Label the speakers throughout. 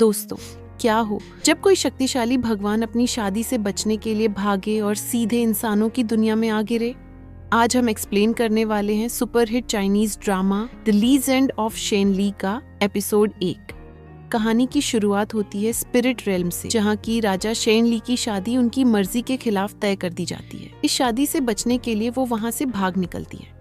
Speaker 1: दोस्तों, क्या हो जब कोई शक्तिशाली भगवान अपनी शादी से बचने के लिए भागे और सीधे इंसानों की दुनिया में आ गिरे। आज हम एक्सप्लेन करने वाले हैं superhit Chinese drama the legend of Shen Li का एपिसोड 1। कहानी की शुरुआत होती है स्पिरिट रेल्म से, जहाँ की राजा शेन ली की शादी उनकी मर्जी के खिलाफ तय कर दी जाती है। इस शादी से बचने के लिए वो वहाँ से भाग निकलती है,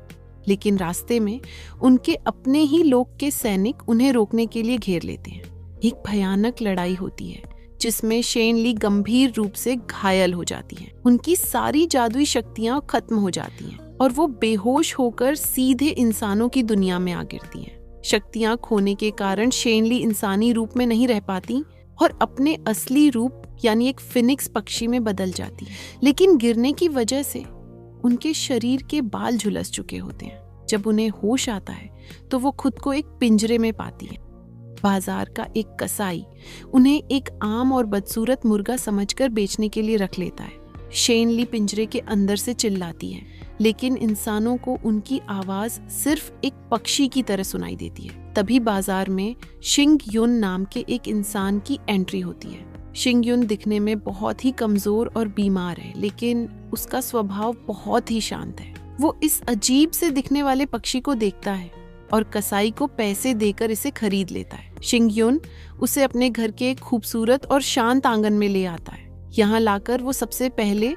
Speaker 1: लेकिन रास्ते में उनके अपने ही लोग के सैनिक उन्हें रोकने के लिए घेर लेते हैं। एक भयानक लड़ाई होती है जिसमें शेन ली गंभीर रूप से घायल हो जाती हैं। उनकी सारी जादुई शक्तियां खत्म हो जाती हैं और वो बेहोश होकर सीधे इंसानों की दुनिया में आ गिरती हैं। शक्तियां खोने के कारण शेन ली इंसानी रूप में नहीं रह पाती और अपने असली रूप यानी एक फिनिक्स पक्षी में बदल जाती है। लेकिन गिरने की वजह से उनके शरीर के बाल झुलस चुके होते हैं। जब उन्हें होश आता है तो वो खुद को एक पिंजरे में पाती है। बाजार का एक कसाई उन्हें एक आम और बदसूरत मुर्गा समझकर बेचने के लिए रख लेता है। शेन ली पिंजरे के अंदर से चिल्लाती है, लेकिन इंसानों को उनकी आवाज सिर्फ एक पक्षी की तरह सुनाई देती है। तभी बाजार में शिंग युन नाम के एक इंसान की एंट्री होती है। शिंग युन दिखने में बहुत ही कमजोर और बीमार है, लेकिन उसका स्वभाव बहुत ही शांत है। वो इस अजीब से दिखने वाले पक्षी को देखता है और कसाई को पैसे देकर इसे खरीद लेता है। शिंग युन उसे अपने घर के एक खूबसूरत और शांत आंगन में ले आता है। यहाँ लाकर वो सबसे पहले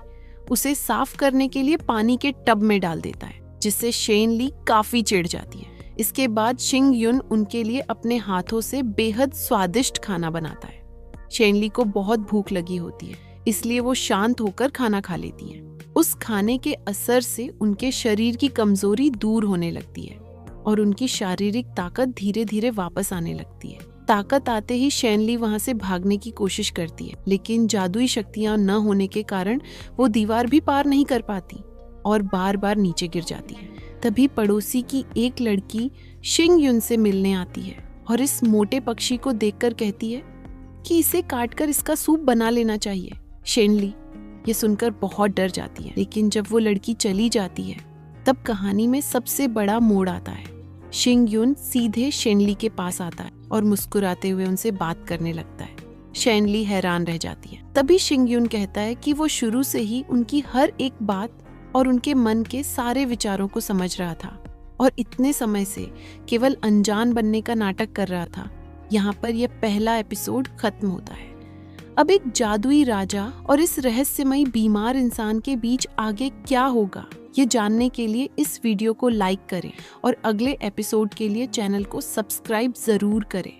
Speaker 1: उसे साफ करने के लिए पानी के टब में डाल देता है, जिससे शेन ली काफी चिढ़ जाती है। इसके बाद शिंग युन उनके लिए अपने हाथों से बेहद स्वादिष्ट खाना बनाता है। शेन ली को बहुत भूख लगी होती है, इसलिए वो शांत होकर खाना खा लेती है। उस खाने के असर से उनके शरीर की कमजोरी दूर होने लगती है और उनकी शारीरिक ताकत धीरे धीरे वापस आने लगती है। ताकत आते ही शेन ली वहां से भागने की कोशिश करती है, लेकिन जादुई शक्तियां न होने के कारण वो दीवार भी पार नहीं कर पाती और बार बार नीचे गिर जाती है। तभी पड़ोसी की एक लड़की शिंग युन से मिलने आती है और इस मोटे पक्षी को देखकर कहती है कि इसे काटकर इसका सूप बना लेना चाहिए। शेन ली ये सुनकर बहुत डर जाती है, लेकिन जब वो लड़की चली जाती है तब कहानी में सबसे बड़ा मोड़ आता है। शिंग युन सीधे शेन ली के पास आता है और मुस्कुराते हुए उनसे बात करने लगता है। शेन ली हैरान रह जाती है। तभी शिंग युन कहता है कि वो शुरू से ही उनकी हर एक बात और उनके मन के सारे विचारों को समझ रहा था और इतने समय से केवल अनजान बनने का नाटक कर रहा था। यहाँ पर यह पहला एपिसोड खत्म होता है। अब एक जादुई राजा और इस रहस्यमयी बीमार इंसान के बीच आगे क्या होगा, ये जानने के लिए इस वीडियो को लाइक करें और अगले एपिसोड के लिए चैनल को सब्सक्राइब जरूर करें।